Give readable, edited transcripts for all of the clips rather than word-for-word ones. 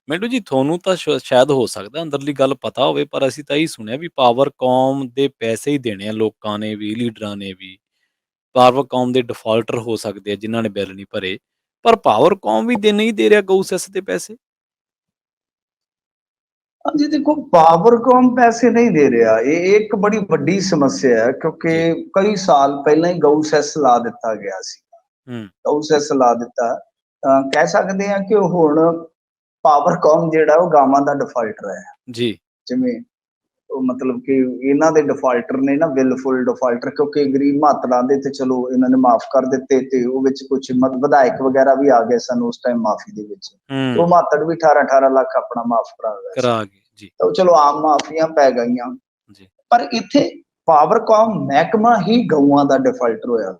ਮੈਨੂੰ ਜੀ ਤੁਹਾਨੂੰ ਤਾਂ ਸ਼ਾਇਦ ਹੋ ਸਕਦਾ ਅੰਦਰਲੀ ਗੱਲ ਪਤਾ ਹੋਵੇ, ਪਰ ਅਸੀਂ ਤਾਂ ਇਹੀ ਸੁਣਿਆ ਵੀ ਪਾਵਰਕੌਮ ਦੇ ਪੈਸੇ ਹੀ ਦੇਣੇ ਆ ਲੋਕਾਂ ਨੇ ਵੀ, ਲੀਡਰਾਂ ਨੇ ਵੀ। ਪਾਵਰਕੌਮ ਦੇ ਡਿਫਾਲਟਰ ਹੋ ਸਕਦੇ ਆ ਜਿਨ੍ਹਾਂ ਨੇ ਬਿੱਲ ਨਹੀਂ ਭਰੇ, ਪਰ ਪਾਵਰਕੌਮ ਵੀ ਨਹੀਂ ਦੇ ਰਿਹਾ ਗਊ ਸੈਸ ਦੇ ਪੈਸੇ। ਹਾਂਜੀ, ਦੇਖੋ ਪਾਵਰਕੌਮ ਪੈਸੇ ਨਹੀਂ ਦੇ ਰਿਹਾ, ਇਹ ਇੱਕ ਬੜੀ ਵੱਡੀ ਸਮੱਸਿਆ ਹੈ ਜੀ। ਕਿਉਂਕਿ ਕਈ ਸਾਲ ਪਹਿਲਾਂ ਹੀ ਗਊ ਸੈਸ ਲਾ ਦਿੱਤਾ ਗਿਆ ਸੀ। ਹੂੰ। ਗਊ ਸੈਸ ਲਾ ਦਿੱਤਾ, ਕਹਿ ਸਕਦੇ ਹਾਂ ਕਿ ਹੁਣ ਪਾਵਰਕੌਮ ਜਿਹੜਾ ਉਹ ਗਾਵਾਂ ਦਾ ਡਿਫਾਲਟਰ ਹੈ। ਜੀ। ਜਿਵੇਂ ਉਹ ਮਤਲਬ ਕਿ ਇਹਨਾਂ ਦੇ ਡਿਫਾਲਟਰ ਨੇ ਨਾ, ਵਿਲਫੁਲ ਡਿਫਾਲਟਰ, ਕਿਉਂਕਿ ਗਰੀਬ ਮਾਤਰਾਂ ਦੇ ਤੇ ਚਲੋ ਇਹਨਾਂ ਨੇ ਮਾਫ ਕਰ ਦਿੱਤੇ ਤੇ ਉਹ ਵਿੱਚ ਕੁਝ ਵਿਧਾਇਕ ਵਗੈਰਾ ਵੀ ਆ ਗਏ ਸਨ ਉਸ ਟਾਈਮ ਮਾਫੀ ਦੇ ਵਿੱਚ। ਉਹ ਮਾਤੜ ਵੀ 18-18 ਲੱਖ ਆਪਣਾ ਮਾਫ ਕਰਾ ਗਿਆ ਸੀ, ਕਰਾ ਗਏ ਜੀ। ਤਾਂ ਚਲੋ ਆਮ ਮਾਫੀਆਂ ਪੈ ਗਈਆਂ ਜੀ। ਪਰ ਇੱਥੇ ਪਾਵਰਕੌਮ ਮਹਿਕਮਾ ਹੀ ਗਊਆਂ ਦਾ ਡਿਫਾਲਟਰ ਹੋਇਆ।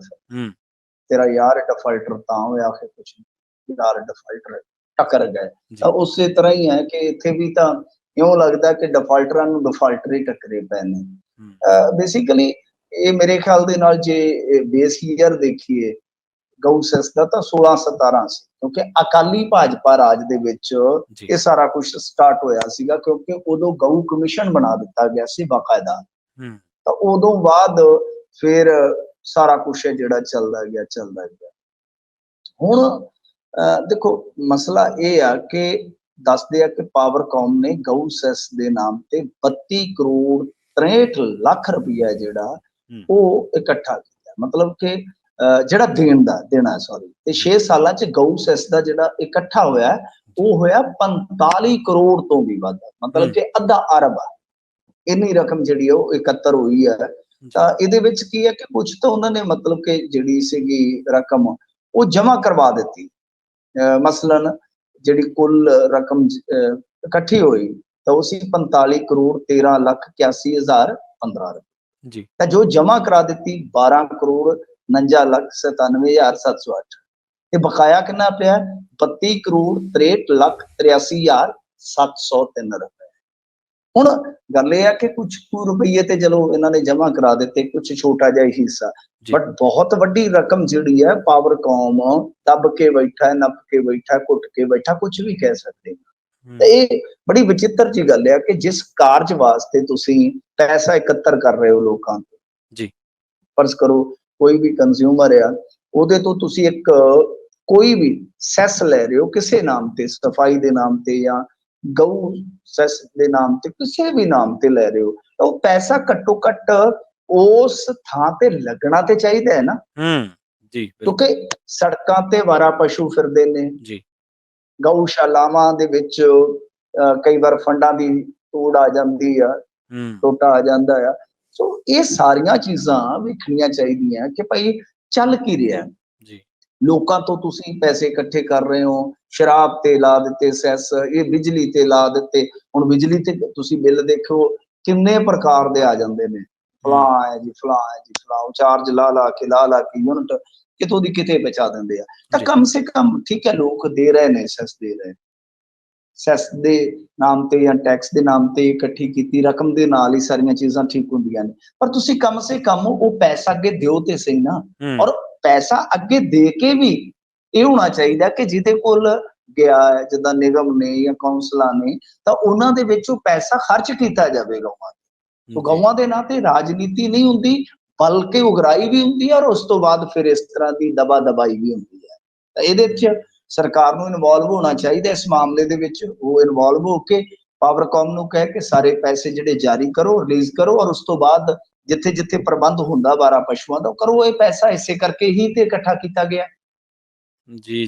ਤੇਰਾ ਯਾਰ ਡਿਫਾਲਟਰ ਤਾਂ ਹੋਇਆ ਕਿ ਕੁਛ ਯਾਰ ਡਿਫਾਲਟਰ ਟੱਕਰ ਗਏ। ਤਾਂ ਉਸੇ ਤਰ੍ਹਾਂ ਹੀ ਹੈ ਕਿ ਇੱਥੇ ਵੀ ਤਾਂ ਇਉਂ ਲੱਗਦਾ ਕਿ ਡਿਫਾਲਟਰਾਂ ਨੂੰ ਡਿਫਾਲਟਰ ਹੀ ਟੱਕਰੇ ਪਏ ਨੇ। ਬੇਸਿਕਲੀ ਇਹ ਮੇਰੇ ਖਿਆਲ ਦੇ ਨਾਲ ਜੇ ਬੇਸ ਈਅਰ ਦੇਖੀਏ ਗਊ ਸੈਸ ਦਾ ਤਾਂ 16-17 ਸੀ, ਕਿਉਂਕਿ ਅਕਾਲੀ ਭਾਜਪਾ ਰਾਜ ਦੇ ਵਿੱਚ ਇਹ ਸਾਰਾ ਕੁਝ ਸਟਾਰਟ ਹੋਇਆ ਸੀਗਾ, ਕਿਉਂਕਿ ਉਦੋਂ ਗਊ ਕਮਿਸ਼ਨ ਬਣਾ ਦਿੱਤਾ ਗਿਆ ਸੀ ਬਾਕਾਇਦਾ। ਤਾਂ ਉਦੋਂ ਬਾਅਦ ਫਿਰ ਸਾਰਾ ਕੁਛ ਹੈ ਜਿਹੜਾ ਚੱਲਦਾ ਗਿਆ। ਹੁਣ ਦੇਖੋ ਮਸਲਾ ਇਹ ਆ ਕਿ ਦੱਸਦੇ ਆ ਕਿ ਪਾਵਰਕੌਮ ਨੇ ਗਊ ਸੈਸ ਦੇ ਨਾਮ ਤੇ 32 ਕਰੋੜ 63 ਲੱਖ ਰੁਪਈਆ ਜਿਹੜਾ ਉਹ ਇਕੱਠਾ ਕੀਤਾ, ਮਤਲਬ ਕਿ ਜਿਹੜਾ ਦੇਣਾ ਸੌਰੀ, ਤੇ 6 ਸਾਲਾਂ ਚ ਗਊ ਸੈਸ ਦਾ ਜਿਹੜਾ ਇਕੱਠਾ ਹੋਇਆ ਉਹ ਹੋਇਆ 45 ਕਰੋੜ ਤੋਂ ਵੀ ਵੱਧ, ਮਤਲਬ ਕਿ ਅੱਧਾ ਅਰਬ ਆ ਇੰਨੀ ਰਕਮ ਜਿਹੜੀ ਉਹ ਇਕੱਤਰ ਹੋਈ ਹੈ। ਤਾਂ ਇਹਦੇ ਵਿੱਚ ਕੀ ਹੈ ਕਿ ਕੁਝ ਤਾਂ ਉਹਨਾਂ ਨੇ ਮਤਲਬ ਕਿ ਜਿਹੜੀ ਸੀਗੀ ਰਕਮ ਉਹ ਜਮ੍ਹਾਂ ਕਰਵਾ ਦਿੱਤੀ। ਮਸਲਨ ਜਿਹੜੀ ਕੁੱਲ ਰਕਮ ਇਕੱਠੀ ਹੋਈ ਤਾਂ ਉਹ ਸੀ 45 ਕਰੋੜ 13 ਲੱਖ 81 ਹਜ਼ਾਰ 15 ਰੁਪਏ। ਤਾਂ ਜੋ ਜਮ੍ਹਾਂ ਕਰਾ ਦਿੱਤੀ 12 ਕਰੋੜ 49 ਲੱਖ 97 ਹਜ਼ਾਰ 708। ਤੇ ਬਕਾਇਆ ਕਿੰਨਾ ਪਿਆ 32 ਕਰੋੜ 63 ਲੱਖ 83 ਹਜ਼ਾਰ 703 ਰੁਪਏ। ਹੁਣ ਗੱਲ ਇਹ ਆ ਕਿ ਕੁਝ ਰੁਪਈਏ ਤੇ ਚਲੋ ਇਹਨਾਂ ਨੇ ਜਮ੍ਹਾਂ ਕਰਾ ਦਿੱਤੇ, ਕੁਝ ਛੋਟਾ ਜਿਹਾ ਹਿੱਸਾ, ਬਟ ਬਹੁਤ ਵੱਡੀ ਰਕਮ ਜਿਹੜੀ ਹੈ ਪਾਵਰਕੌਮ ਦੱਬ ਕੇ ਬੈਠਾ, ਨੱਪ ਕੇ ਬੈਠਾ, ਘੁੱਟ ਕੇ ਬੈਠਾ, ਕੁਝ ਵੀ ਕਹਿ ਸਕਦੇ ਹਾਂ। ਤੇ ਇਹ ਬੜੀ ਵਿਚਿੱਤਰ ਜੀ ਗੱਲ ਹੈ ਕਿ ਜਿਸ ਕਾਰਜ ਵਾਸਤੇ ਤੁਸੀਂ ਪੈਸਾ ਇਕੱਤਰ ਕਰ ਰਹੇ ਹੋ ਲੋਕਾਂ ਤੋਂ, ਜੀ ਫਰਜ਼ ਕਰੋ ਕੋਈ ਵੀ ਕੰਜ਼ਿਊਮਰ ਆ, ਉਹਦੇ ਤੋਂ ਤੁਸੀਂ ਇੱਕ ਕੋਈ ਵੀ ਸੈਸ ਲੈ ਰਹੇ ਹੋ ਕਿਸੇ ਨਾਮ ਤੇ, ਸਫਾਈ ਦੇ ਨਾਮ ਤੇ ਜਾਂ ਗਊ ਸੈਸ ਦੇ ਨਾਮ ਤੇ, ਕਿਸੇ ਵੀ ਨਾਮ ਤੇ ਲੈ ਰਹੇ ਹੋ, ਤਾਂ ਉਹ ਪੈਸਾ ਘੱਟੋ ਘੱਟ ਉਸ ਥਾਂ ਤੇ ਲੱਗਣਾ ਤੇ ਚਾਹੀਦਾ ਹੈ ਨਾ। ਜੀ, ਕਿਉਂਕਿ ਸੜਕਾਂ ਤੇ ਵਾਰਾ ਪਸ਼ੂ ਫਿਰਦੇ ਨੇ, ਜੀ ਗਊਸ਼ਾਲਾਵਾਂ ਦੇ ਵਿੱਚ ਕਈ ਵਾਰ ਫੰਡਾਂ ਦੀ ਤੋੜ ਆ ਜਾਂਦੀ ਆ, ਟੋਟਾ ਆ ਜਾਂਦਾ ਆ। ਸੋ ਇਹ ਸਾਰੀਆਂ ਚੀਜ਼ਾਂ ਵੇਖਣੀਆਂ ਚਾਹੀਦੀਆਂ ਕਿ ਭਾਈ ਚੱਲ ਕੀ ਰਿਹਾ। ਲੋਕਾਂ ਤੋਂ ਤੁਸੀਂ ਪੈਸੇ ਇਕੱਠੇ ਕਰ ਰਹੇ ਹੋ, ਸ਼ਰਾਬ ਤੇ ਲਾ ਦਿੱਤੇ ਸੈਸ, ਇਹ ਬਿਜਲੀ ਤੇ ਲਾ ਦਿੱਤੇ। ਹੁਣ ਬਿਜਲੀ ਤੇ ਤੁਸੀਂ ਬਿੱਲ ਦੇਖੋ ਕਿੰਨੇ ਪ੍ਰਕਾਰ ਦੇ ਆ ਜਾਂਦੇ ਨੇ, ਫਲਾਂ ਹੈ ਜੀ, ਫਲਾਂ ਹੈ ਜੀ, ਫਲਾਂ, ਚਾਰਜ ਲਾ ਕੇ ਯੂਨਿਟ ਕਿਤੋਂ ਦੀ ਕਿਤੇ ਪਹੁੰਚਾ ਦਿੰਦੇ ਆ। ਤਾਂ ਕਮ ਸੇ ਕਮ ਠੀਕ ਹੈ, ਲੋਕ ਦੇ ਰਹੇ ਨੇ, ਸੈਸ ਦੇ ਰਹੇ, ਸੈਸ ਦੇ ਨਾਮ ਤੇ ਜਾਂ ਟੈਕਸ ਦੇ ਨਾਮ ਤੇ ਇਕੱਠੀ ਕੀਤੀ ਰਕਮ ਦੇ ਨਾਲ ਹੀ ਸਾਰੀਆਂ ਚੀਜ਼ਾਂ ਠੀਕ ਹੁੰਦੀਆਂ ਨੇ, ਪਰ ਤੁਸੀਂ ਕਮ ਸੇ ਕਮ ਉਹ ਪੈਸਾ ਅੱਗੇ ਦਿਓ ਤੇ ਸਹੀ ਨਾ। ਔਰ ਪੈਸਾ ਅੱਗੇ ਦੇ ਕੇ ਵੀ ਇਹ ਹੋਣਾ ਚਾਹੀਦਾ ਕਿ ਜਿਹਦੇ ਕੋਲ ਗਿਆ ਹੈ, ਜਿੱਦਾਂ ਨਿਗਮ ਨੇ ਜਾਂ ਕੌਂਸਲਾਂ ਨੇ, ਤਾਂ ਉਹਨਾਂ ਦੇ ਵਿੱਚ ਉਹ ਪੈਸਾ ਖਰਚ ਕੀਤਾ ਜਾਵੇ ਗਊਆਂ ਤੇ। ਗਊਆਂ ਦੇ ਨਾਂ ਤੇ ਰਾਜਨੀਤੀ ਨਹੀਂ ਹੁੰਦੀ, ਬਲਕਿ ਉਗਰਾਈ ਵੀ ਹੁੰਦੀ ਹੈ, ਔਰ ਉਸ ਤੋਂ ਬਾਅਦ ਫਿਰ ਇਸ ਤਰ੍ਹਾਂ ਦੀ ਦਬਾ ਦਬਾਈ ਵੀ ਹੁੰਦੀ ਹੈ। ਤਾਂ ਇਹਦੇ ਵਿੱਚ ਸਰਕਾਰ ਨੂੰ ਇਨਵੋਲਵ ਹੋਣਾ ਚਾਹੀਦਾ ਇਸ ਮਾਮਲੇ ਦੇ ਵਿੱਚ। ਉਹ ਇਨਵੋਲਵ ਹੋ ਕੇ ਪਾਵਰਕੌਮ ਨੂੰ ਕਹਿ ਕੇ ਸਾਰੇ ਪੈਸੇ ਜਿਹੜੇ ਜਾਰੀ ਕਰੋ, ਰਿਲੀਜ਼ ਕਰੋ, ਔਰ ਉਸ ਤੋਂ ਬਾਅਦ ਜਿੱਥੇ ਜਿੱਥੇ ਪ੍ਰਬੰਧ ਹੁੰਦਾ ਵਾਰਾ ਪਸ਼ੂਆਂ ਦਾ ਕਰੋ। ਇਹ ਪੈਸਾ ਇਸੇ ਕਰਕੇ ਹੀ ਤੇ ਇਕੱਠਾ ਕੀਤਾ ਗਿਆ। ਜੀ।